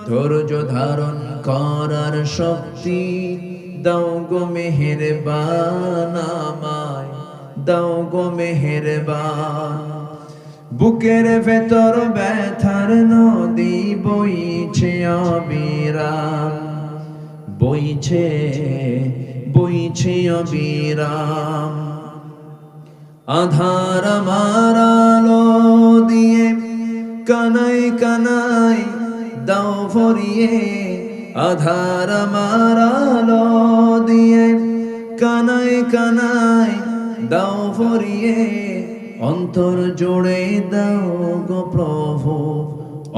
ধৈর্য ধারণ করার শক্তি দাও গো মেহেরবান আমায়, দাও গো মেহেরবান। বুকের ভেতর ব্যথার নদী বইছে অবিরাম, বইছে বইছে অবিরাম। আধার আমার আলো দিয়ে কানাই কানাই দাও ভরিয়ে, আধার আমার আলো দিয়ে কানাই কানাই দাও ভরিয়ে। অন্তর জোড়ে দাও গো প্রভু,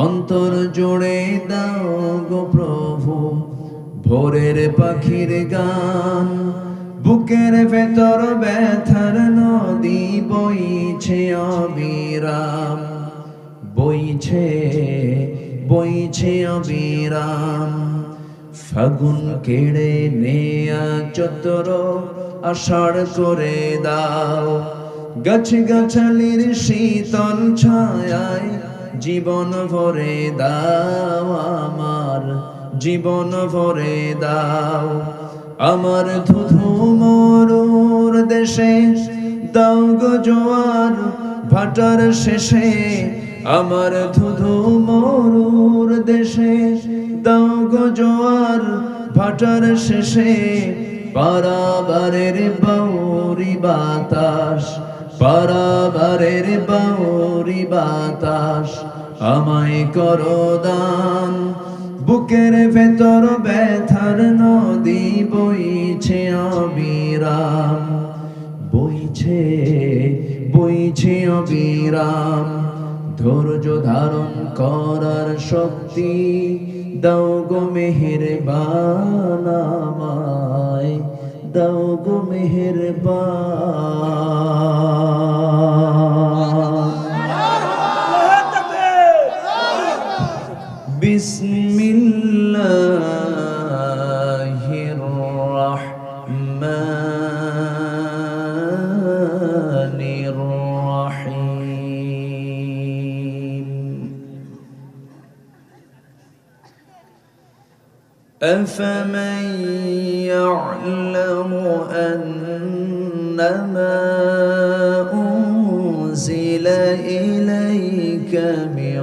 অন্তর জোড়ে দাও গো প্রভু ভোরের পাখির গান। বুকের ভেতর ব্যথার নদী বইছে অবিরাম, বইছে বইছে অবিরাম। ফাগুন কেড়ে নেয়া চতর আষাঢ় করে দাও, গাছ গাছালির শীতল ছায়ায় জীবন ভরে দাও আমার, জীবন ভরে দাও। আমার ধুধু মরুর দেশে দাও গো জোয়ার ভাটার শেষে, আমার ধুধু মরুর দেশে দাও গো জোয়ার ভাটার শেষে। পারাবারের বাউরি বাতাস, পারাবারের বাউরি বাতাস আমায় করো দান। বুকের ভেতর ব্যথার নদী বইছে অবিরাম, বইছে বইছে অবিরাম। ধৈর্য ধারণ করার শক্তি দাও গো মেহেরবান আমায়, দাও গো মেহেরবান। বিসমিল্লাহির রহমানির রহিম। أفمن يعلم أنما أنزل إليك من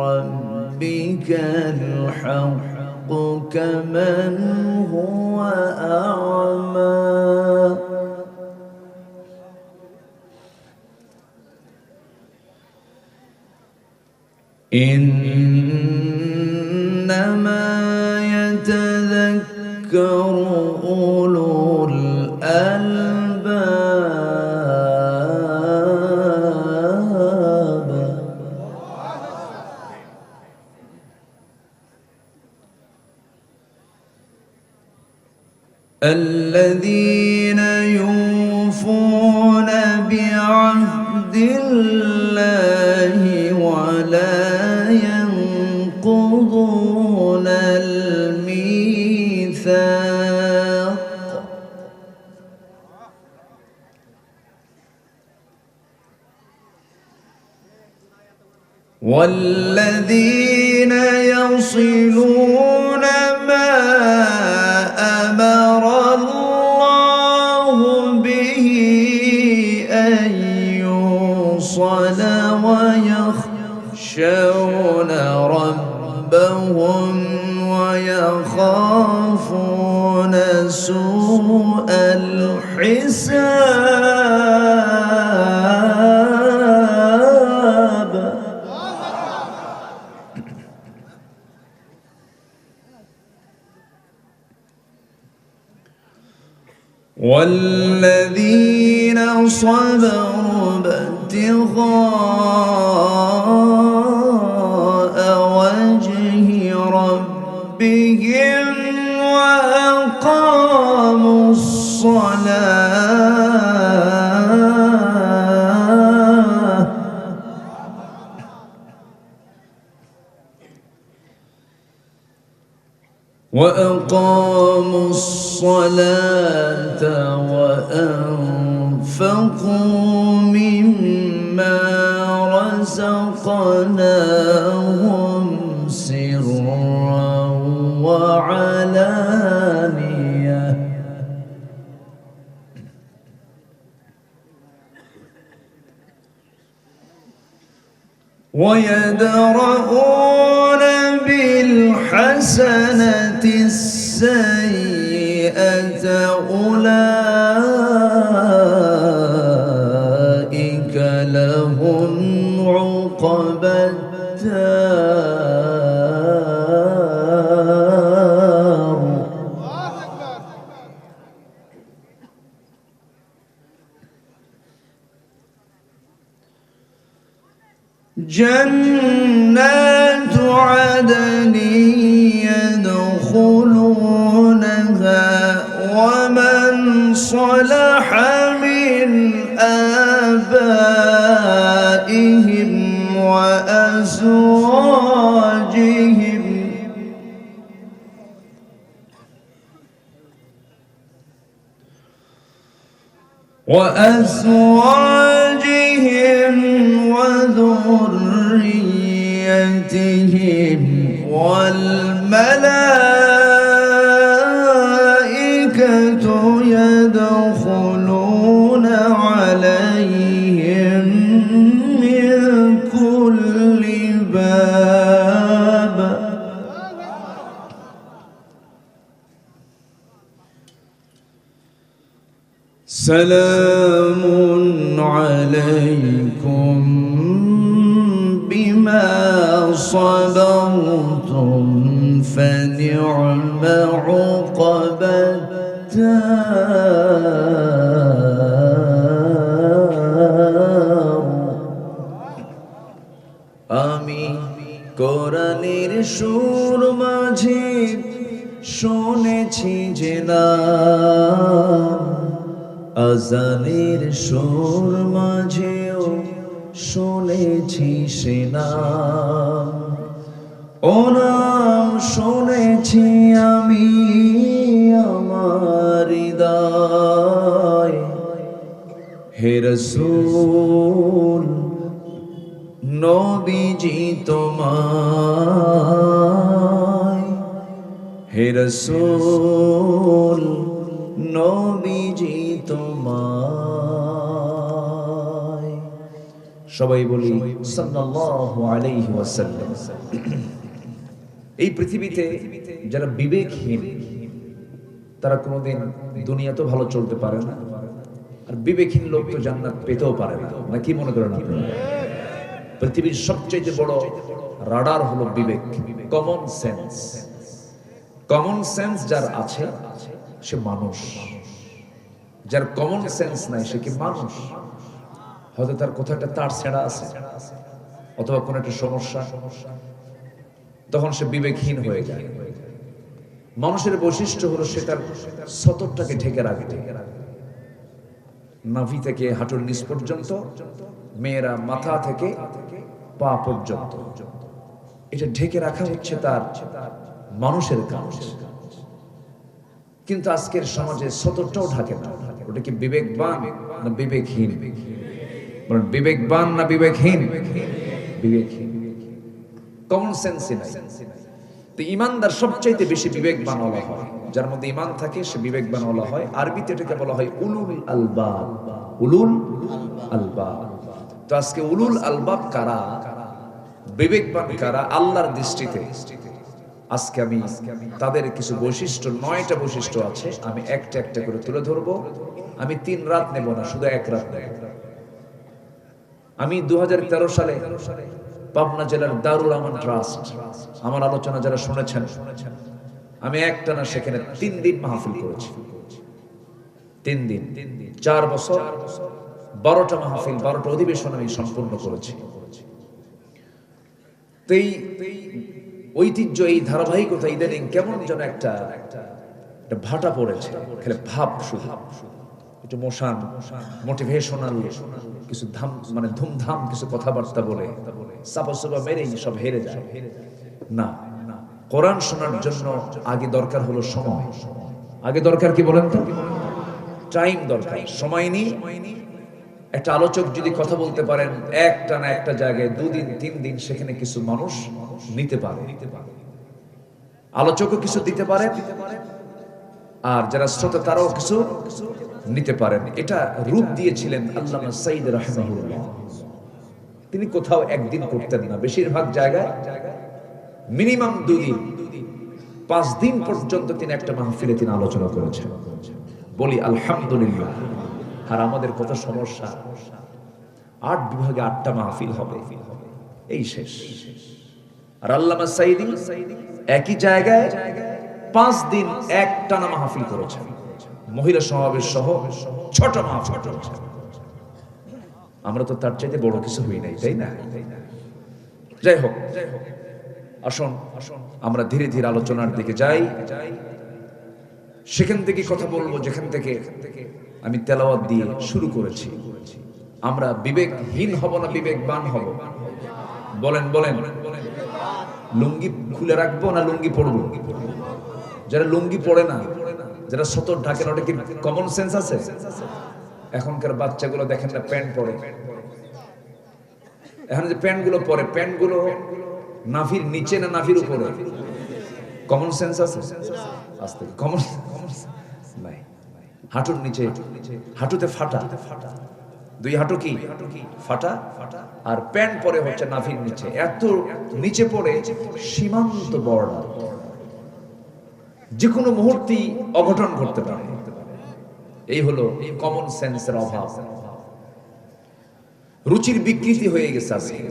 ربك الحق كمن هو أعمى إنما يتذكر أولو الألباب الذين يوفون بعهد الله ولا ينقضون الميثاق والذين يصلون ما أمر الله به أن يوصل ويخشون ربهم ويخافون سوء الحساب والذين صبروا ابتغاء وجه ربهم وأقاموا الصلاة وأنفقوا مما رزقناهم سرا سرا وعلانية ويدرؤون بالحسنة السيئة أولئك لهم عقبى الدار جنات عدن يدخلونها ومن صلح من آبائهم وأزواجهم وذريتهم والملائكة يدخلون عليهم من كل باب سلام عليكم بما صبرتم فنعم عقبى الدار আমি কোরআনের সুর মাঝে শুনেছি যে নাম আজানের সুর মাঝেও শুনেছি সে নাম ও নাম শুনেছি আমি আমার হৃদয় হে রাসূল নবীজি তোমায় হে রাসূল নবীজি তোমায় সবাই বলি সাল্লাল্লাহু আলাইহি ওয়াসাল্লাম। এই পৃথিবীতে যারা বিবেকহীন তারা কোনোদিন দুনিয়াতেও ভালো চলতে পারে না, আর বিবেকহীন লোক তো জান্নাত পেতেও পারে না। না কি মনে করেন আপনারা? পৃথিবীর সবচেয়ে বড় রাডার হলো বিবেক, কমন সেন্স। কমন সেন্স যার আছে সে মানুষ, যার কমন সেন্স নাই সে কি মানুষ? হয়তো তার কোথাও একটা তার ছেঁড়া আছে অথবা কোনো একটা সমস্যা, তখন সে বিবেকহীন হয়ে যায়। মানুষের বৈশিষ্ট্য হলো সে তার সতরটাকে ঢেকে রাখে, নাভি থেকে হাঁটুর নিচ পর্যন্ত, মেয়েরা মাথা থেকে পা পর্যন্ত, এটা ঢেকে রাখা হচ্ছে তার মানুষের কাজ। কিন্তু আজকের সমাজে সতরটাও ঢাকে না। ওটা কি বিবেকবান না বিবেকহীন? বিবেকবান না বিবেকহীন? বিবেকহীন। কমন সেন্সই নাই। তো ঈমানদার সবচাইতে বেশি বিবেকবান বলা হয়, যার মধ্যে ঈমান থাকে সে বিবেকবান বলা হয়। আরবিতে এটাকে বলা হয় উলুল আলবাব। উলুল আলবাব। তো আজকে উলুল আলবাব কারা, বিবেকবান কারা আল্লাহর দৃষ্টিতে, আজকে আমি তাদের কিছু বৈশিষ্ট্য, 9টা বৈশিষ্ট্য আছে, আমি একটা একটা করে তুলে ধরবো। আমি 3 রাত নেব না, শুধু 1 রাত নেব। আমি 2013 সালে পাবনা জেলার দারুল আমান ট্রাস্ট, আমার আলোচনা যারা শুনেছেন, আমি একটানা সেখানে 3 দিন মাহফিল করেছি। 3 দিন 4 বছর 12টা মাহফিল, 12টা অধিবেশন আমি সম্পূর্ণ করেছি। ঐতিহ্য, এই ধারাবাহিকতা ইদানিং কেমন যেন একটা ভাটা পড়েছে। খেলে ভাব শুধু একটু মোটিভেশনাল কিছু মানে ধুমধাম কিছু কথাবার্তা বলে চাপা চাপা মেরেই সব হেরে যায়। না, কোরআন শোনার জন্য আগে দরকার হলো সময়। আগে দরকার কি বলেন তো? টাইম দরকার। সময় নিয়ে একটা আলোচক যদি কথা বলতে পারেন একটা না একটা জায়গায় 2 দিন 3 দিন, সেখানে কিছু মানুষ নিতে পারে। আলোচকও কিছু দিতে পারেন, আর যারা শ্রোতা তারাও কিছু নিতে পারেন। এটা রূপ দিয়েছিলেন আল্লামা সাইদ রাহিমাহুল্লাহ। তিনি কোথাও একদিন করতেন না, বেশিরভাগ জায়গায় মিনিমাম 2 দিন, 5 দিন পর্যন্ত তিনি একটা মাহফিলে তিনি আলোচনা করেছেন। বলি আলহামদুলিল্লাহ। আর আমাদের কত সমস্যা, 8 বিভাগে 8টা মাহফিল হবে, এই শেষ। আর আল্লামা সাইদি একই জায়গায় 5 দিন একটানা মাহফিল করেছেন, মহিলা সমাবেশ সহ 6টা মাহফিল করেছেন। আমরা তো তার চাইতে বড় কিছু হই নাই, তাই না? যাই হোক, আসুন আমরা ধীরে ধীরে আলোচনার দিকে যাই। সেখান থেকে কথা বলবো যেখান থেকে আমি তেলাওয়াত দিয়ে শুরু করেছি। আমরা বিবেকহীন হব না বিবেকবান হব? বলেন বলেন। লুঙ্গি খুলে রাখবো না লুঙ্গি পরবো? যারা লুঙ্গি পড়ে না, যারা সতর ঢাকে না, ওটা কি কমন সেন্স আছে? এখনকার বাচ্চাগুলো দেখেন না প্যান্ট পরে, এখন যে প্যান্টগুলো পরে, প্যান্টগুলো নাভির নিচে না নাভির উপরে? কমন সেন্স আছে? আস্তে কমন নাই। হাঁটুর নিচে, হাঁটুতে ফাটা, 2 হাঁটু কি ফাটা, আর প্যান্ট পরে হচ্ছে নাভির নিচে, এত নিচে পড়ে সীমান্ত বর্ডার, যে কোনো মুহূর্তেই অঘটন ঘটতে পারে। এই হলো কমন সেন্সের অভাব। রুচির বিকৃতি হয়ে গেছে আজকে।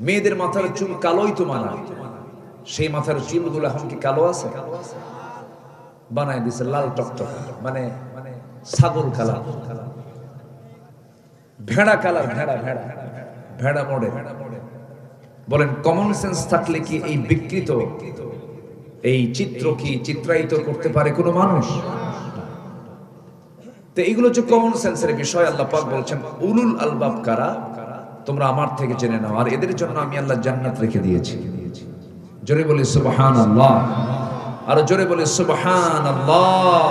মেয়েদের মাথার চুল কালোই তো মানায়, সেই মাথার চুলগুলো এখন কি কালো আছে? বানায় দিছে লাল টকটক, মানে ছাগল কালার, ভেড়া কালার, ভেড়া মডেল। বলেন কমন সেন্স থাকলে কি এই বিকৃত এই চিত্র কি চিত্রায়িত করতে পারে কোনো মানুষ? তো এইগুলো হচ্ছে কমন সেন্সের বিষয়। আল্লাহ পাক বলছেন উলুল আলবাব কারা, তোমরা আমার থেকে জেনে নাও, আর এদের জন্য আমি আল্লাহ জান্নাত রেখে দিয়েছি। জোরে বলি সুবহানাল্লাহ, আর জোরে বলি সুবহানাল্লাহ।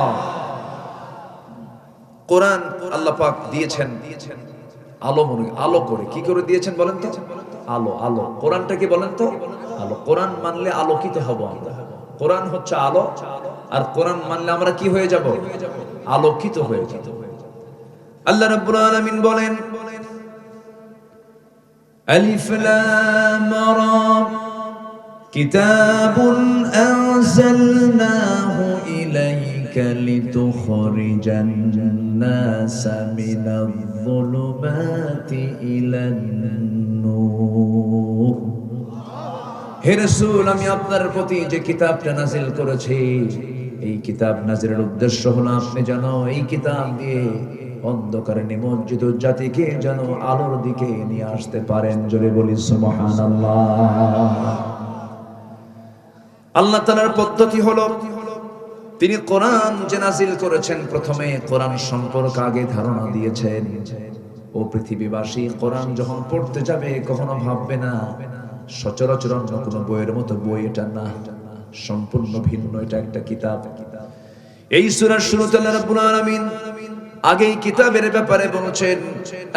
কোরআন আল্লাহ পাক দিয়েছেন আলো, মনে আলো করে। কি করে দিয়েছেন বলেন তো? আলো, আলো। কোরআনটা কি বলেন তো? আলো। কোরআন মানলে আলোকিত হব আমরা। কোরআন হচ্ছে আলো, আর কোরআন মানলে আমরা কি হয়ে যাব? আলোকিত হয়ে যাব। আল্লাহ রাব্বুল আলামিন বলেন আলিফ লাম রা কিতাবুন আনজালনাহু ইলাইকা লিতুখরিজান নাসা মিনায-যুলুমাতি ইলান নূর। হে রাসূল, আমি আপনার প্রতি যে কিতাবটা নাযিল করেছি, এই কিতাব নাযিলের উদ্দেশ্য হলো আপনি যেন এই কিতাব দিয়ে অন্ধকারে নিমজ্জিত জাতিকে যেন আলোর দিকে নিয়ে আসতে পারেন। জোরে বলি সুবহানাল্লাহ। আল্লাহ তাআলার পদ্ধতি হলো তিনি কোরআন যে নাযিল করেছেন, প্রথমে কোরআন সম্পর্কে আগে ধারণা দিয়েছেন। ও পৃথিবীবাসী, কোরআন যখন পড়তে যাবে কখনো ভাববে না সচরাচর অন্য কোনো বইয়ের মতো বই এটা না, সম্পূর্ণ ভিন্ন, এটা একটা কিতাব। এই সূরার শুরুতে আল্লাহ রাব্বুল আলামিন আগেই কিতাবের ব্যাপারে বলেছেন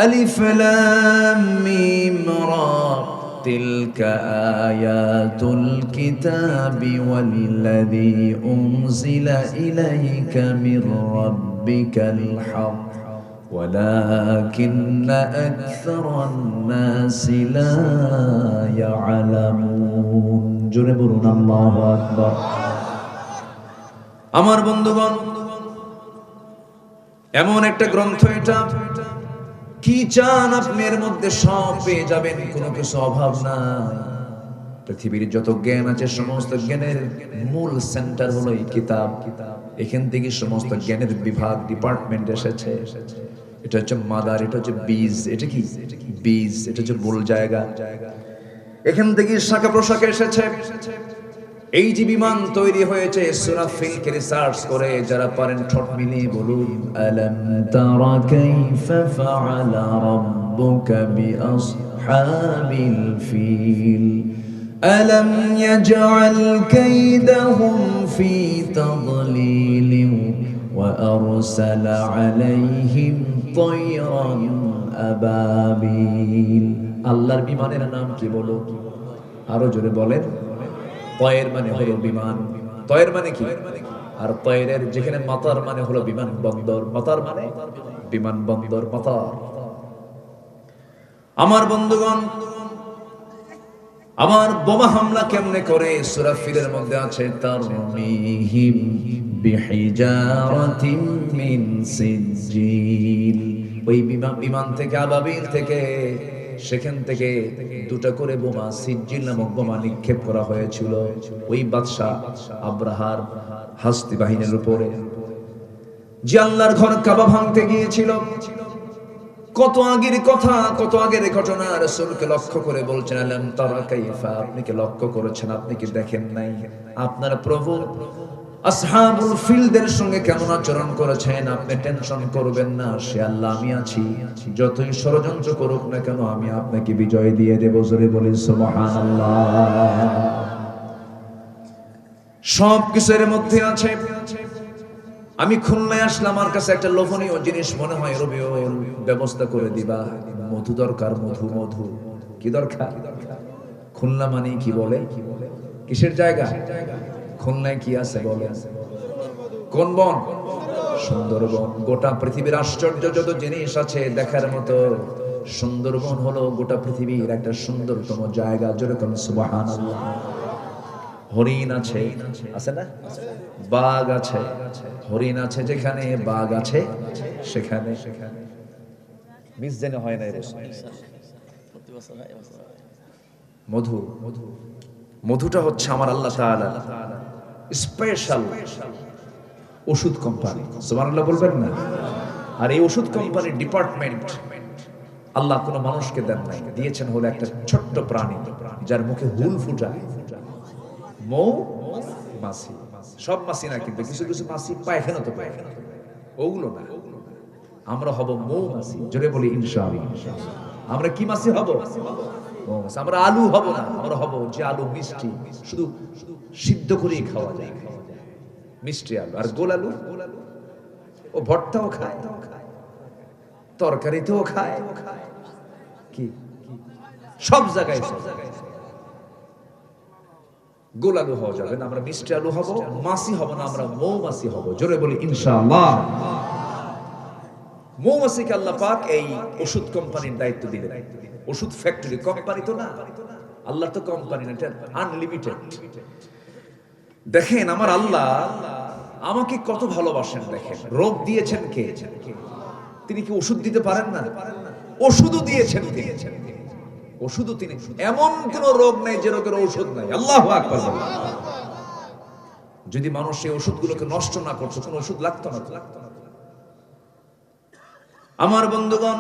আলিফ লাম মিম রা তিলকা আয়াতুল কিতাবি ওয়াল্লাযী উনজিলা ইলাইকা মির রাব্বিকাল হক ওয়ালাকিন্না আকসারান নাসি লা ইয়ালামুন। জোরে বলুন আল্লাহু আকবার। আমার বন্ধুগণ, এমন একটা গ্রন্থ এটা, কি চান আপনি এর মধ্যে সব পেয়ে যাবেন, কোনো কিছু অভাব নাই। পৃথিবীর যত জ্ঞান আছে সমস্ত জ্ঞানের মূল সেন্টার হলো এই কিতাব। এখান থেকে সমস্ত জ্ঞানের বিভাগ, ডিপার্টমেন্ট এসেছে। এটা হচ্ছে মাদার, এটা হচ্ছে বীজ। এটা কি বীজ? এটা হচ্ছে মূল জায়গা। এখান থেকে শাখা প্রশাখা এসেছে। এই যে বিমান তৈরি হয়েছে, সূরা ফিলকে রিসার্চ করে যারা পারেন ঠোঁট মিলিয়ে বলুন আলাম তারা কাইফা ফাআলা রাব্বুকা বিআসহাবিল ফিল আলাম ইয়াজআল কাইদাহুম ফি তাদলিল ওয়া আরসালা আলাইহিম তায়রান আবাবিল। আল্লাহর বিমানের নাম কি বলো? আরো জোরে বলেন। তয়ের মানে হলো বিমান, তয়ের মানে কি? আর তয়ের যেখানে মাতার মানে হলো বিমান বন্দর, মাতার মানে বিমান বন্দর, মাতার। আমার বন্ধুগণ, আমার বোমা হামলা কেমনে করে? সূরা ফিলের মধ্যে আছে তারমিহিম বিহিজারাতিম মিন সিজিল। ওই বিমান থেকে, আবাবিল থেকে, সেখান থেকে দুটা করে বোমা, সিজিল নামক বোমা নিক্ষেপ করা হয়েছিল ওই বাদশা আব্রাহার হাস্তি বাহিনীর উপরে, যে আল্লাহর ঘর কাবা ভাঙতে গিয়েছিল। কত আগের কথা, কত আগের ঘটনা। রাসূলকে লক্ষ্য করে বলছেন আলাম তারা কাইফা, আপনি কি লক্ষ্য করেছেন, আপনি কি দেখেন নাই আপনার প্রভু আসহাবুল ফিলদের সঙ্গে কেমন আচরণ করেছেন? আপনি টেনশন করবেন না, সে আল্লাহ আমি আছি, যতই ষড়যন্ত্র করুক না কেন আমি আপনাকে বিজয় দিয়ে দেব। জোরে বলি সুবহানাল্লাহ। সব কিছুর মধ্যে আছে। আমি খুলনায় আসলাম, আমার কাছে একটা লোভনীয় জিনিস মনে হয়, রবিউল ব্যবস্থা করে দিবা। মধু দরকার, মধু। মধু কি দরকার? খুলনা মানে কি বলে, কিসের জায়গা? খুলনায় কি আছে বলে? কোন বন? সুন্দরবন। গোটা পৃথিবীর আশ্চর্য যত জিনিস আছে দেখার মতো, সুন্দরবন হলো গোটা পৃথিবীর একটা সুন্দরতম জায়গা। যেরকম সুবহানাল্লাহ। হরিণ আছে, আছে না? বাঘ আছে, হরিণ আছে যেখানে, বাঘ আছে সেখানে। মিস যেন হয় না। মধু, মধুটা হচ্ছে আমার আল্লাহ তাআলা স্পেশাল ওষুধ কোম্পানি। সুবহানাল্লাহ বলবেন না? আর এই ওষুধ কোম্পানির ডিপার্টমেন্ট আল্লাহ কোনো মানুষকে দেন নাই, দিয়েছেন হলো একটা ছোট্ট প্রাণী যার মুখে হুল ফুটায়, মৌ মাছি। সব মাছি না কিন্তু, কিছু কিছু মাছি পায়খানা তো পায়খানা, ওগুলো না। আমরা হব মৌমাছি। জোরে বলি ইনশাআল্লাহ। আমরা কি মাছি হব? মৌমাছি। আমরা আলু হব না, আমরা হব যে আলু মিষ্টি, শুধু সিদ্ধ করেই খাওয়া যায়, মিষ্টি আলু। আর গোল আলু, ও ভর্তাও খায়, তরকারিতেও খায়, কি সব জায়গায়। গোল আলু হওয়া যাবে না, আমরা মিষ্টি আলু হব, মাছি হব না, আমরা মৌমাছি হব। জোরে বলি ইনশাআল্লাহ। মৌমাছিকে আল্লাহ পাক এই ওষুধ কোম্পানির দায়িত্ব দিলেন। ওষুধ ফ্যাক্টরি, কোম্পানি তো না, আল্লাহ তো কোম্পানি না, এটা আনলিমিটেড। দেখেন আমার আল্লাহ আমাকে কত ভালোবাসেন। দেখেন রোগ দিয়েছেন কে? তিনি কি ওষুধ দিতে পারেন না? ওষুধও দিয়েছেন তিনি, ওষুধও তিনি। এমন কোন রোগ নাই যে রোগের ঔষধ নাই। আল্লাহু আকবার। যদি মানুষ এই ওষুধগুলোকে নষ্ট না করতো, কোন ওষুধ লাগতো না। আমার বন্ধুগণ,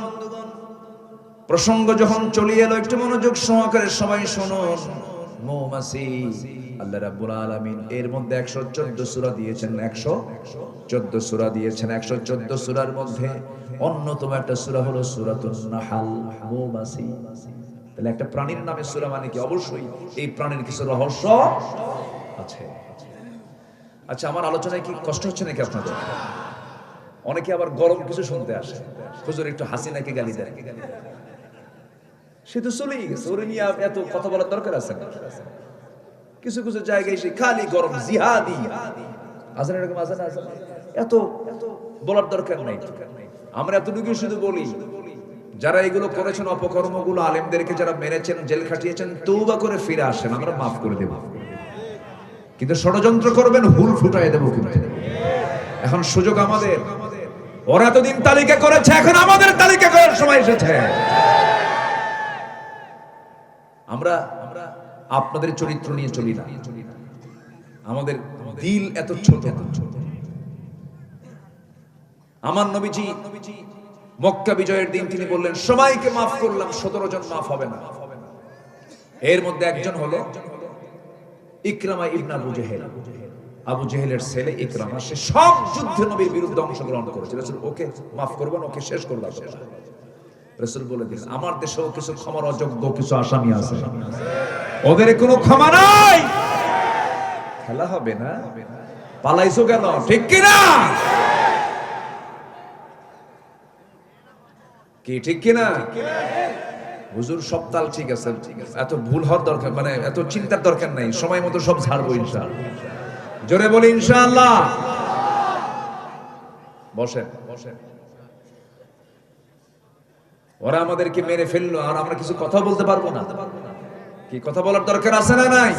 প্রসঙ্গ যখন চলে এলো একটু মনোযোগ সহকারে সবাই শুনুন। মৌমাছি আল্লাহ রাব্বুল আলামিন এর মধ্যে 114 সূরা দিয়েছেন, 114 সূরা দিয়েছেন। 114 সূরার মধ্যে অন্যতম একটা সূরা হলো সূরাতুন নাহাল, মৌমাছি। তাহলে একটা প্রাণীর নামে সূরা মানে কি? অবশ্যই এই প্রাণীর কিছু রহস্য আছে। আচ্ছা, আমার আলোচনায় কি কষ্ট হচ্ছে নাকি আপনাদের? অনেকে আবার গরম কিছু শুনতে আসে, হুজুর একটু হাসিনাকে গালি দেয়। সে তো চলেই গেছে, ওরে নিয়ে এত কথা বলার দরকার আছে না। কিছু কিছু জায়গায় এসে খালি গরম, জিহাদি আছেন, এরকম আছে না? এত বলার দরকার নাই। আমরা এতটুকু শুধু বলি, যারা এগুলো করেছেন অপকর্মগুলো, আলেমদেরকে যারা মেরেছেন, জেল খাটিয়েছেন, তওবা করে ফিরে আসেন, আমরা মাফ করে দেব। কিন্তু ষড়যন্ত্র করবেন, হুল ফুটাই দেব। কিন্তু এখন সুযোগ আমাদের। ওরা এতদিন তালিকা করেছে, এখন আমাদের তালিকা করার সময় এসেছে। আমরা আপনাদের চরিত্র নিয়ে চলি না, আমাদের দিল এত ছোট। আমার নবীজি মক্কা বিজয়ের দিন তিনি বললেন সবাইকে মাফ করলাম, 17 জন মাফ হবে না। এর মধ্যে একজন হলো ইকরামা ইবনে আবু জেহেল। আবু জেহেলের ছেলে ইকরামা, সে সব যুদ্ধে নবীর বিরুদ্ধে অংশগ্রহণ করেছে। রাসূল ওকে মাফ করবেন, ওকে শেষ করবেন। রাসূল বলে দিলেন আমার দেশেও কিছু ক্ষমার অযোগ্য কিছু আসামি আছে, ওদের কোনো ক্ষমা নাই। খেলা হবে না, পালাইছো কেন? ঠিক কি না? কি ঠিক কি না? হুজুর সব তাল ঠিক আছে, এত ভুল হওয়ার দরকার, মানে এত চিন্তার দরকার নাই, সময় মতো সব ঝাড়বো ইনশাআল্লাহ। জোরে বলি ইনশাআল্লাহ। বসেন বসেন। ওরা আমাদেরকে মেরে ফেললো আর আমরা কিছু কথা বলতে পারবো না? কি কথা বলার দরকার আছে না নাই?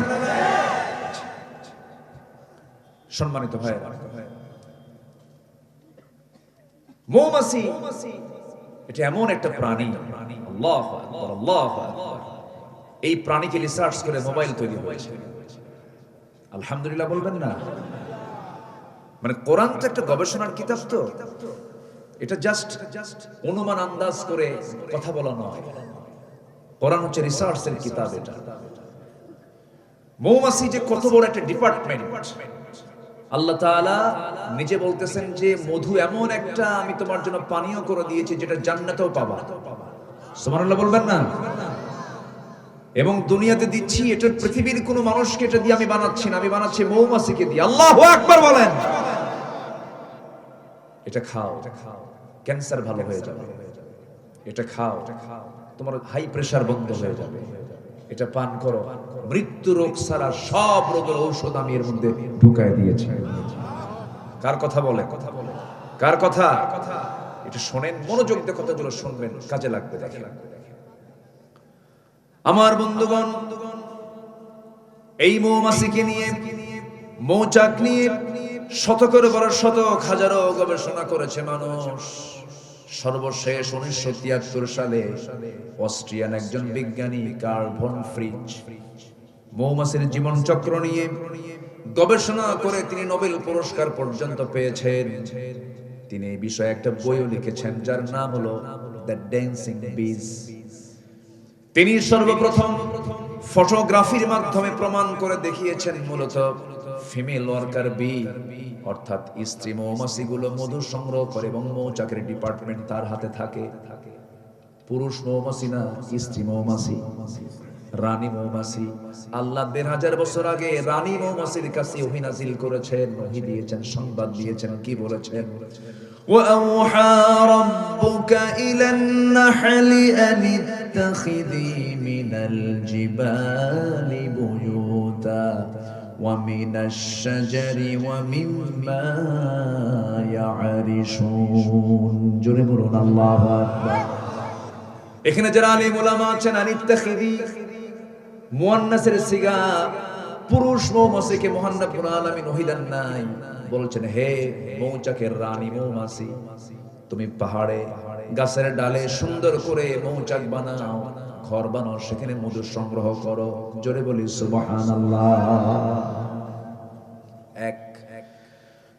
সম্মানিত ভাই, মৌমাছি এটা এমন একটা প্রাণী, আল্লাহু আকবার, আল্লাহু আকবার। এই প্রাণীকে রিসার্চ করে মোবাইল তৈরি হয়েছে। আলহামদুলিল্লাহ বলবেন না? মানে কোরআন তো একটা গবেষণার কিতাব, তো এটা জাস্ট অনুমান আন্দাজ করে কথা বলা নয়, কোরআন হচ্ছে রিসার্চের কিতাব। এটা মৌমাছি যে কত বড় একটা ডিপার্টমেন্ট, আল্লাহ তাআলা নিজে বলতেছেন যে মধু এমন একটা আমি তোমার জন্য পানীয় করে দিয়েছি যেটা জান্নাতেও পাবা। সুবহানাল্লাহ বলবেন না? এবং দুনিয়াতে দিচ্ছি, এটা পৃথিবীর কোনো মানুষকে এটা দিয়ে আমি বানাচ্ছি না, আমি বানাচ্ছি মৌমাছিকে দিয়ে। আল্লাহু আকবার বলেন। এটা খাও, ক্যান্সার ভালো হয়ে যাবে। এটা খাও, তোমার হাই প্রেসার বন্ধ হয়ে যাবে। এটা পান করো, মৃত্যু রোগ ছাড়া সব রোগের ঔষধ আমি এর মধ্যে ঢুকায় দিয়েছি। কার কথা বলে? কার কথা? এটা শোনেন, মনোযোগ দিয়ে কথাগুলো শুনবেন, কাজে লাগবে। দেখেন আমার বন্ধুগণ, এই মৌমাছিকে নিয়ে, মৌচাক নিয়ে শতকের পর শতক হাজারো গবেষণা করেছে মানুষ। সর্বশেষ 1973 সালে অস্ট্রিয়ান একজন বিজ্ঞানী কার্ল ভন ফ্রিজ মৌমাছির জীবন চক্র নিয়ে গবেষণা করে তিনি নোবেল পুরস্কার পর্যন্ত পেয়েছেন। তিনি এই বিষয়ে একটা বইও লিখেছেন যার নাম হলো দ্য ড্যান্সিং বিজ। তিনি সর্বপ্রথম ফটোগ্রাফির মাধ্যমে প্রমাণ করে দেখিয়েছেন মূলত ফিমেল ওয়ার্কার বি, অর্থাৎ স্ত্রী মৌমাছিগুলো মধু সংগ্রহ করে এবং মৌচাকের ডিপার্টমেন্ট তার হাতে থাকে। পুরুষ মৌমাছি না, স্ত্রী মৌমাছি, রানী মৌমাছি। আল্লাহ 1000 বছর আগে রানী মৌমাছির কাছে ওহী নাযিল করেছেন, ওহী দিয়েছেন, সংবাদ দিয়েছেন। কি বলেছেন? وَأَوْحَى رَبُّكَ إِلَى النَّحْلِ أَنِ اتَّخِذِي مِنَ الْجِبَالِ بُيُوتًا وَمِنَ الشَّجَرِ وَمِمَّا يَعْرِشُونَ। জোরে বলুন আল্লাহু আকবার। এখানে যারা আলিম উলামা আছেন, আনিত্তাখিদি মুয়ান্নাসের সিগা, পুরুষ মৌমাছিকে মহান রব্বুল আলামিন ওহী দেন নাই। বলছেন, হে মৌচাকের রানী মৌমাছি, তুমি পাহাড়ে গাছের ডালে সুন্দর করে মৌচাক বানাও, ঘর বানাও, সেখানে মধু সংগ্রহ করো। জোরে বলি সুবহানাল্লাহ। এক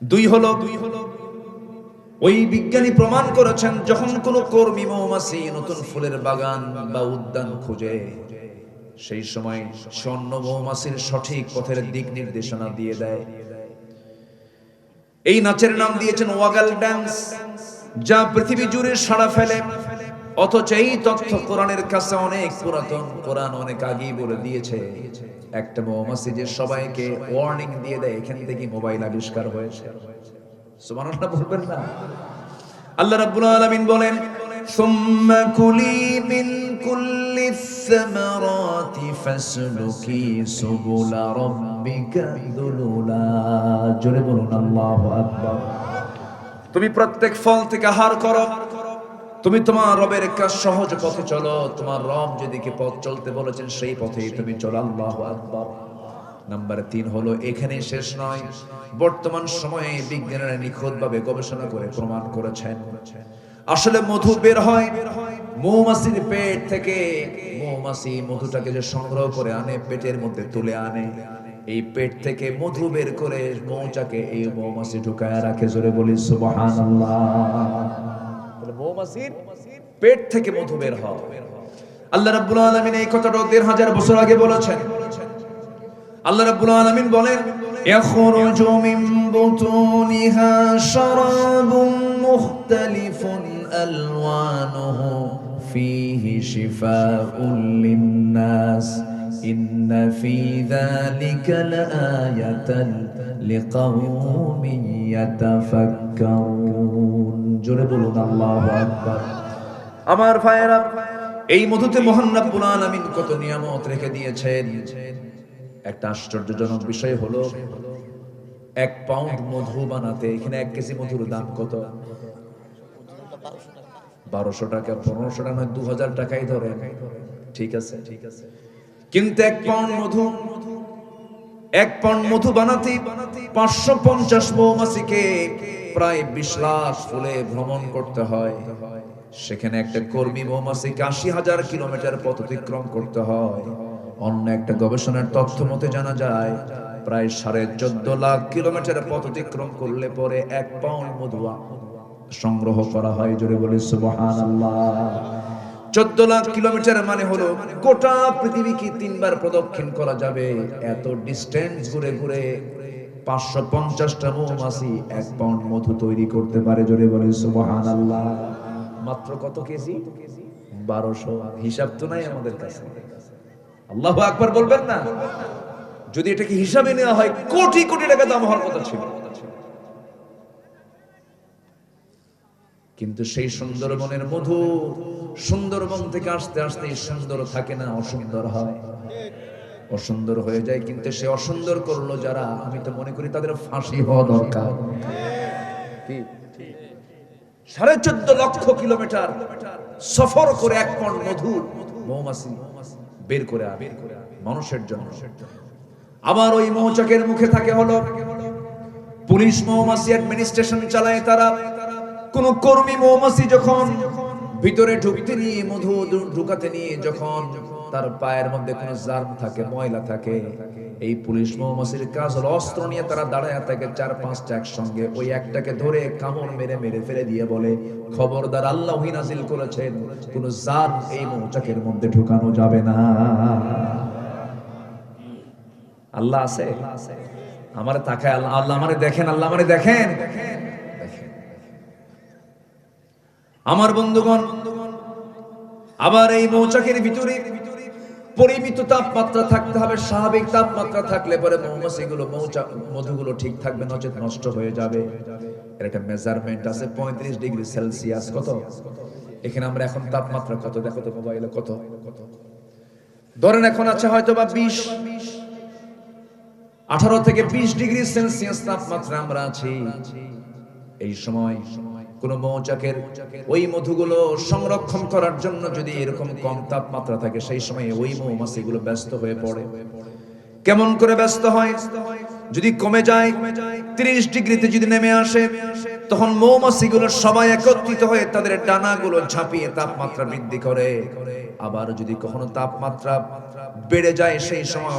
দুই হলো ওই বিজ্ঞানী প্রমাণ করেছেন যখন কোন কর্মী মৌমাছি নতুন ফুলের বাগান বা উদ্যান খুঁজে, সেই সময় স্বর্ণ মৌমাছির সঠিক পথের দিক নির্দেশনা দিয়ে দেয়। এই নাচের নাম দিয়েছেন ওয়াগাল ডান্স, যা পৃথিবী জুড়ে সাড়া ফেলে। অথচ এই তথ্য কোরআনের কাছে অনেক পুরাতন। কোরআন অনেক আগেই বলে দিয়েছে একটা মৌমাছি যে সবাইকে ওয়ার্নিং দিয়ে দেয়, এখান থেকে মোবাইল আবিষ্কার হয়েছে। সুবহানাল্লাহ বলবেন না? আল্লাহ রাব্বুল আলামিন বলেন, সুম্মা কুলি মিন কুল্লি সামারাতি ফাসলুকি সুবুলা রাব্বিকা যুলুলা। জোরে বলুন আল্লাহু আকবার। তুমি প্রত্যেক ফল থেকে আহার করো, তুমি তোমার রবের কাছে সহজ পথে চলো। তোমার রব যেদিকে পথ চলতে বলেছেন সেই পথেই তুমি চলো। আল্লাহু আকবার। নাম্বার 3 হলো, এখানে শেষ নয়, বর্তমান সময়ে বিজ্ঞানীরা নিখুঁতভাবে গবেষণা করে প্রমাণ করেছেন আসলে মধু বের হয় মৌমাছির পেট থেকে। মৌমাছি মধুটাকে যে সংগ্রহ করে আনে, পেটের মধ্যে তুলে আনে, এই পেট থেকে মধু বের করে মৌচাকে এই মৌমাছি ঢুকায় রাখে। জোরে বলি সুবহানাল্লাহ। তাহলে মৌমাছির পেট থেকে মধু বের হয়। আল্লাহ রাব্বুল আলামিন এই কথাটা 1500 বছর আগে বলেছেন। আল্লাহ রাব্বুল আলামিন বলেন, ইয়াখরুজু মিন বুতুনিহা শারাবুন মুখতালিফুন আলওয়ানুহু ফীহি শিফাউন লিন-নাস ইন্না ফী যালিকা লাআয়াতান লিকাওমিন ইয়াতাফাক্কারুন। জোরে বলুন আল্লাহু আকবার। আমার ভাইয়েরা, এই মধুতে মহান রব্বুল আলামিন কত নিয়ামত রেখে দিয়েছেন। একটা আশ্চর্যজনক বিষয় হলো 1 পাউন্ড মধু বানাতে এখানে 1 কেজি মধুর দাম কত? 1200 টাকা, 1500 টাকা, নয় 2000 টাকাই ধরে, ঠিক আছে। কিন্তু 1 পাউন্ড মধু বানাতে 550 মৌমাছিকে প্রায় 20 লাখ ফুলে ভ্রমণ করতে হয়। সেখানে একটা কর্মী মৌমাছিকে 80,000 কিলোমিটার পথ অতিক্রম করতে হয়। অন্য একটা গবেষণার তথ্য মতে জানা যায় প্রায় 14.5 লাখ কিলোমিটার পথ অতিক্রম করলে পরে 1 পাউন্ড মধু সংগ্রহ করা হয়। জোরে বলি সুবহানাল্লাহ। 14 লাখ কিলোমিটার মানে হলো গোটা পৃথিবীকে 3 বার প্রদক্ষিণ করা যাবে। এত ডিসটেন্স ঘুরে ঘুরে 550টা মৌমাছি 1 পাউন্ড মধু তৈরি করতে পারে। জোরে বলি সুবহানাল্লাহ। মাত্র কত কেজি? 1200। হিসাব তো নাই আমাদের কাছে। আল্লাহু আকবার বলবেন না? যদি এটাকে হিসাবে নেওয়া হয় কোটি কোটি টাকা দাম হওয়ার কথা ছিল। কিন্তু সেই সুন্দরবনের মধু সুন্দরবন থেকে আসতে আসতে সুন্দর থাকে না, অসুন্দর হয়, অসুন্দর হয়ে যায়। কিন্তু সে অসুন্দর করলো যারা, আমি তো মনে করি তাদের ফাঁসি হওয়া দরকার। 14.5 লক্ষ কিলোমিটার সফর করে 1 পাউন্ড মধু মৌমাছি বের করে মানুষের জন্য। আবার ওই মৌচাকের মুখে থাকে হলো পুলিশ মৌমাছি, অ্যাডমিনিস্ট্রেশন চালায় তারা। কোন কর্মী মৌমাছি যখন ভিতরে ঢুকতে নিয়ে মধু ঢুকাতে নিয়ে যখন তার পায়ের মধ্যে কোনো জার্ম থাকে, ময়লা থাকে, এই পুলিশ মৌমাছির কাজ হলো অস্ত্র নিয়ে তারা দাঁড়ায় থাকে 4-5টা একসঙ্গে। ওই একটাকে ধরে কামড় মেরে মেরে ফেলে দিয়ে বলে, খবরদার, আল্লাহ নাজিল করেছেন কোন জার্ম এই মৌচাকের মধ্যে ঢুকানো যাবে না। আল্লাহ আছে? আমারে তাকায় আল্লাহ, আল্লাহ আমারে দেখেন, আল্লাহ আমারে দেখেন। আমার বন্ধুগণ, আবার এই মৌচাকের ভিতরে পরিমিত তাপমাত্রা থাকতে হবে। স্বাভাবিক তাপমাত্রা থাকলে পরে মৌমাছিগুলো মধুগুলো ঠিক থাকবে, নচেত নষ্ট হয়ে যাবে। এর একটা মেজারমেন্ট আছে, 35 ডিগ্রি সেলসিয়াস। কত? এখানে আমরা এখন তাপমাত্রা কত দেখো তো মোবাইলে, কত ধরেন এখন আছে হয়তো বা 18 থেকে 20 ডিগ্রি সেলসিয়াস তাপমাত্রা আমরা আছি। এই সময় কোন মৌচাকের ওই মধুগুলো সংরক্ষণ করার জন্য যদি এরকম কম তাপমাত্রা থাকে, সেই সময় ওই মৌমাছিগুলো ব্যস্ত হয়ে পড়ে। কেমন করে ব্যস্ত হয়? যদি কমে যায় 30 ডিগ্রিতে যদি নেমে আসে, তখন মৌমাছিগুলো সবাই একত্রিত হয়ে তাদের ডানাগুলো ঝাঁপিয়ে তাপমাত্রা বৃদ্ধি করে। আবার যদি কখনো তাপমাত্রা বেড়ে যায়, সেই সময়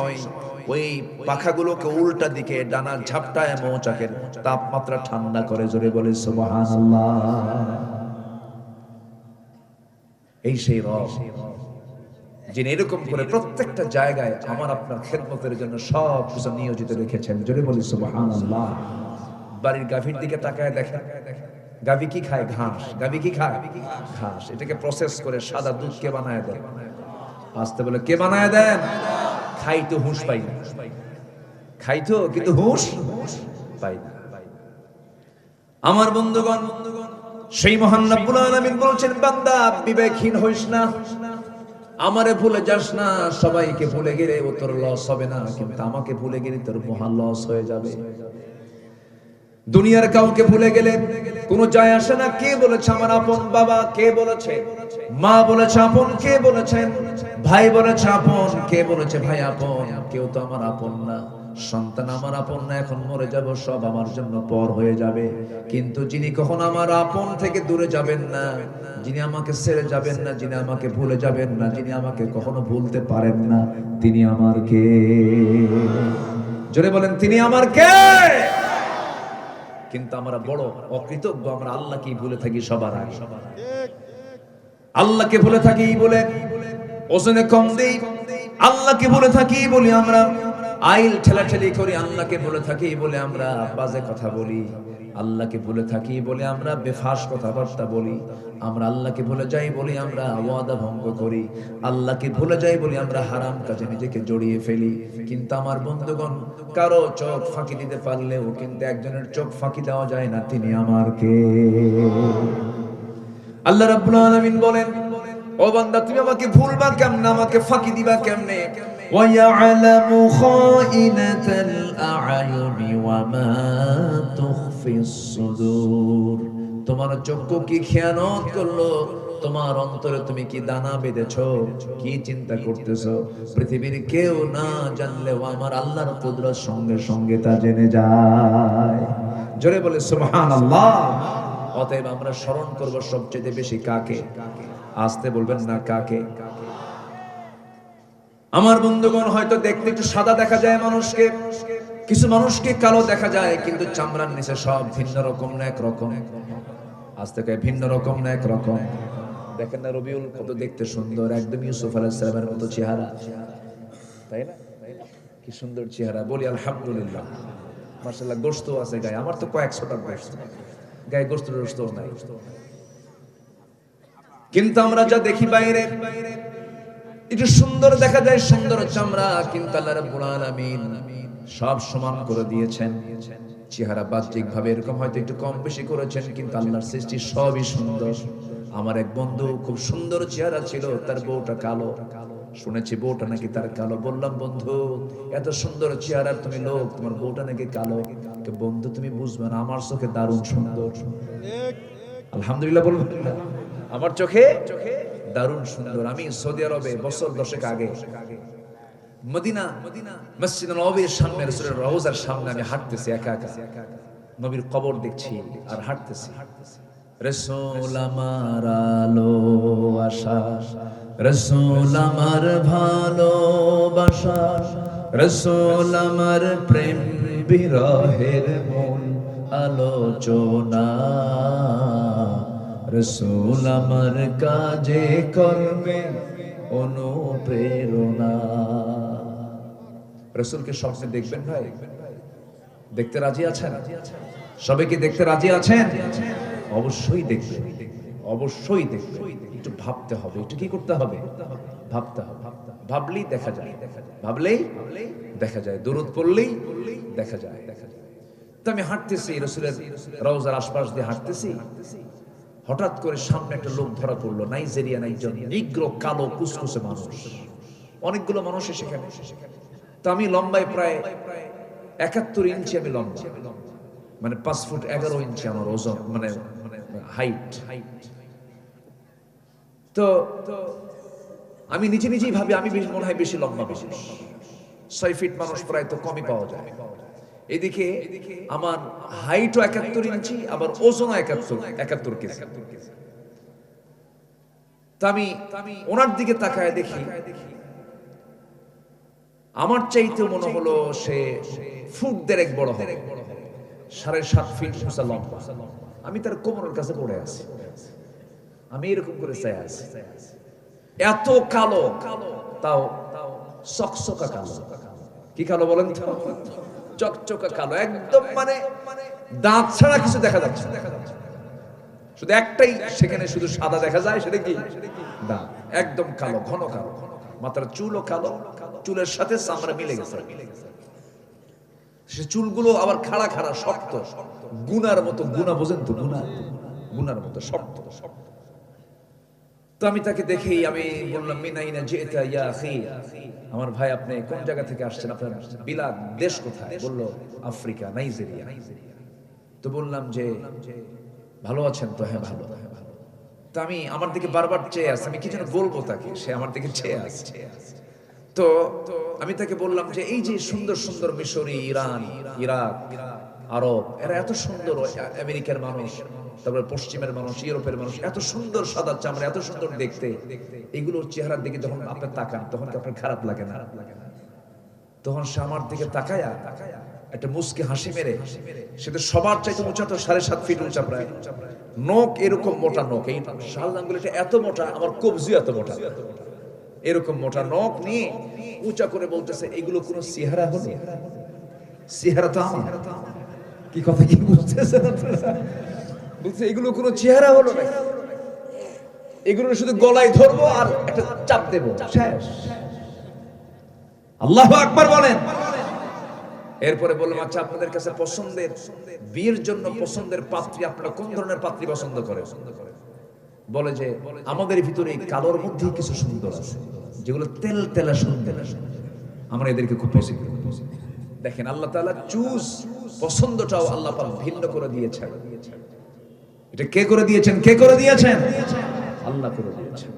ওই পাখাগুলোকে উল্টা দিকে ডানা ঝাপটায় মৌচাকের তাপমাত্রা ঠান্ডা করে। জোরে বলে সুবহানাল্লাহ। এই সেই রব যিনি এরকম করে প্রত্যেকটা জায়গায় আমার আপনার খেদমতের জন্য সব কিছু নিয়োজিত রেখেছেন। জোরে বলি সুবহানাল্লাহ। বাড়ির গাভীর দিকে তাকায় দেখেন, গাভী কি খায়? ঘাস। গাভী কি খায়? ঘাস। এটাকে প্রসেস করে সাদা দুধ কে বানায় দেন? আসতে বলে কে বানায় দেন? খাইতো হুঁশ পাই না, খাইতো কিন্তু হুঁশ পাই না। আমার বন্ধুগণ, সেই মহান রব্বুল আলামিন বলছেন, বান্দা বিবেকহীন হইস না, আমারে ভুলে যাস না। সবাইকে ভুলে গেলে ও তোর লস হবে না, কিন্তু আমাকে ভুলে গেলে তোর মহা লস হয়ে যাবে। দুনিয়ার কাউকে ভুলে গেলে কোনো যায় আসে না। কে বলেছে আমার আপন বাবা? কে বলেছে? মা বলেছে আপন? কে বলেছেন? ভাই বলেছে আপন? কে বলেছে ভাই আপন? কেউ তো আমার আপন না। সন্তান আমার আপন না, এখন মরে যাব, সব আমার জন্য পর হয়ে যাবে। কিন্তু যিনি কখনো আমার আপন থেকে দূরে যাবেন না, যিনি আমাকে ছেড়ে যাবেন না, যিনি আমাকে ভুলে যাবেন না, যিনি আমাকে কখনো ভুলতে পারেন না, তিনি আমার কে? জোরে বলেন, তিনি আমার কে? কিন্তু আমরা বড় অকৃতজ্ঞ, আমরা আল্লাহকে ভুলে থাকি সবার আগে। আল্লাহকে ভুলে থাকি বলে ওজনে কম দেই, আল্লাহকে ভুলে থাকি বলি আমরা আইল ঠেলাঠেলি করি, আল্লাহকে ভুলে থাকি বলে আমরা বাজে কথা বলি, আল্লাহকে ভুলে থাকি বলে আমরা বেফাস কথাবার্তা বলি, আমরা আল্লাহকে ভুলে যাই বলি আমরা ওয়াদা ভঙ্গ করি, আল্লাহকে ভুলে যাই বলি আমরা হারাম কাজে নিজেকে জড়িয়ে ফেলি। কিন্তু আমার বন্ধুগণ, কারো চোখ ফাঁকি দিতে পারলেও কিন্তু একজনের চোখ ফাঁকি দেওয়া যায় না, তিনি আমার কে? আল্লাহ রাব্বুল আলামিন বলেন, ও ও বান্দা তুমি আমাকে ভুলবা কেমনে, আমাকে ফাঁকি দিবা কেমনে? وَيَعْلَمُ خَائِنَةَ الْأَعْيُنِ وَمَا تُخْفِي الصُّدُورُ। তোমার চক্ষু কি খেয়ানত করলো, তোমার অন্তরে তুমি কি দানা বেঁধেছো, কি চিন্তা করতেছো, পৃথিবীর কেউ না জানলেও আমার আল্লাহর কুদরত সঙ্গে সঙ্গে তা জেনে যায়। জোরে বলে সুবহানাল্লাহ। অতএব আমরা স্মরণ করব সবচেয়ে বেশি কাকে? আসতে বলবেন না, কাকে? আমার বন্ধুগণ, হয়তো দেখতে একটু সাদা দেখা যায় মানুষকে, কিছু মানুষকে কালো দেখা যায়, কিন্তু চামড়ার নিচে সব ভিন্ন রকম না একরকম? আজ থেকে ভিন্ন রকম না একরকম? দেখেন না রবিউল কত দেখতে সুন্দর, একদম ইউসুফ আলাইহিস সালামের মতো চেহারা, তাই না? কি সুন্দর চেহারা, বলি আলহামদুলিল্লাহ। মাশাআল্লাহ, গোশত আছে গায়ে, আমার তো কয়েকশোটা গোশত গায়ে, গোশত নাই। কিন্তু আমরা যা দেখি বাইরে একটু সুন্দর দেখা যায়, সুন্দর চামড়া, কিন্তু আল্লাহ রাব্বুল আলামিন সব সমান করে দিয়েছেন। চেহারা বাহ্যিক ভাবে এরকম হয়তো একটু কম বেশি করেছেন, কিন্তু আল্লাহর সৃষ্টি সবই সুন্দর। আমার এক বন্ধু খুব সুন্দর চেহারা ছিল, তার বউটা কালো। শুনেছি বউটা নাকি তার কালো। বললাম, বন্ধু এত সুন্দর চেহারার তুমি লোক, তোমার বউটা নাকি কালো? বন্ধু তুমি বুঝবে না, আমার চোখে দারুণ সুন্দর। আলহামদুলিল্লাহ বলবো, আমার চোখে দারুণ সুন্দর। আমি সৌদি আরবে বছর 10 আগে মদিনা মসজিদে নববীর সামনে, রাসূলের রওজার সামনে আমি হাঁটতেছি একা একা, নবীর কবর দেখছি আর হাঁটতেছি। রাসূল আমার আলো আশা, রাসূল আমার ভালোবাসা, রাসূল আমার প্রেম বিরহের মূল আলোচনা, রাসূল আমার কাজে কর্মে অনুপ্রেরণা। রাসূলকে স্বপ্নে দেখবেন ভাই? দেখতে রাজি আছেন? সবাই কি দেখতে রাজি আছেন? অবশ্যই দেখবেন, অবশ্যই দেখবেন। একটু ভাবতে হবে, একটু কি করতে হবে? ভাবতে হবে। ভাবলেই দেখা যায়, ভাবলেই দেখা যায়, দরুদ পড়লেই দেখা যায়। তো আমি হাঁটতেছি, রাসূলের রওজার আশপাশ দিয়ে হাঁটতেছি, হঠাৎ করে সামনে একটা লোক ধরা পড়লো, নাইজেরিয়ান একজন নিগ্রো কালো কুচকুচে মানুষ, অনেকগুলো মানুষ সেখানে। তো আমি লম্বায় প্রায় 71 ইঞ্চি আমি লম্বা, মানে 5 ফুট 11 ইঞ্চি আমার ওজন, মানে হাইট। তো আমি নিজেই ভাবি আমি মনে হয় বেশি লম্বা মানুষ, 6 ফিট মানুষ প্রায় তো কমই পাওয়া যায়। এদিকে আমার হাইটও 71 ইঞ্চি, আবার ওজনও 71 কেজি। তা আমি ওনার দিকে তাকায় দেখি আমার চাইতে মনে হলো সে ফুট 1.5 বড় হবে, 7.5 ফিট উঁচা লম্বা। আমি তার কোমরের কাছে পড়ে আছি, আমি এরকম করে চাই আছি। এত কালো, তাও চকচকা কালো। কি কালো বলেন তো? চকচকা কালো একদম, মানে দাঁত ছাড়া কিছু দেখা যাচ্ছে, শুধু একটাই সেখানে শুধু সাদা দেখা যায়, সেটা কি? দাঁত। একদম কালো, ঘন কালো। মাথার চুলও কালো, চুলের সাথে চামড়া মিলে গেছে। সে চুলগুলো আবার খাড়া খাড়া শক্ত, গুনার মতো। গুনা বোঝেন তো? গুনার মতো শক্ত। তো আমি তাকে দেখেই আমি বললাম, মিনাইনা জিতা ইয়া আখি, আমার ভাই আপনি কোন জায়গা থেকে আসছেন, আপনার বিলাদ দেশ কোথায়? বলল আফ্রিকা, নাইজেরিয়া। তো বললাম যে ভালো আছেন তো? হ্যাঁ ভালো। তো আমি আমার দিকে বারবার চেয়ে আসছে, আমি কি যেন বলবো তাকে, সে আমার দিকে চেয়ে আসছে। তো আমি তাকে বললাম যে এই যে সুন্দর সুন্দর মিশরি, ইরান, ইরাক, আরব, এরা এত সুন্দর, আমেরিকার মানুষ, তারপরে পশ্চিমের মানুষ, ইউরোপের মানুষ, এত সুন্দর সাদা চামড়া, এত সুন্দর দেখতে, এগুলোর চেহারার দিকে যখন আপনি তাকান তখন কি আপনার খারাপ লাগে না? তখন সে আমার দিকে তাকায়া একটা মুস্কি হাসি মেরে, সেটা সবার চাইতে উঁচা, তো 7.5 ফিট উঁচা প্রায়, নখ এরকম মোটা নখ, এই শাল আঙ্গুলটা এত মোটা, আমার কবজি এত মোটা, এরকম মোটা নখ নিয়ে উঁচা করে বলতেছে, এগুলো কোন চেহারা হলো? চেহারা তো আমার। কি কথা কি বুঝতেছেন? বলছে এগুলো কোন চেহারা হলো না, এগুলো শুধু গলায় ধরবো আর একটা চাপ দেবো, শেষ। আল্লাহু আকবার বলেন। এরপরে বললাম, আচ্ছা আপনাদের কাছে পছন্দের, বিয়ের জন্য পছন্দের পাত্রী, আপনারা কোন ধরনের পাত্রী পছন্দ করেন? বলে যে আমাদের ভিতরে এই কালোর মধ্যে কিছু সুন্দর আছে, যেগুলো তেল তেলা সুন্দর, আমরা এদেরকে খুব পছন্দ করি। দেখেন আল্লাহ তাআলা চুজ, পছন্দটাও আল্লাহ পাক ভিন্ন করে দিয়েছেন। এটা কে করে দিয়েছেন? কে করে দিয়েছেন? আল্লাহ করে দিয়েছেন।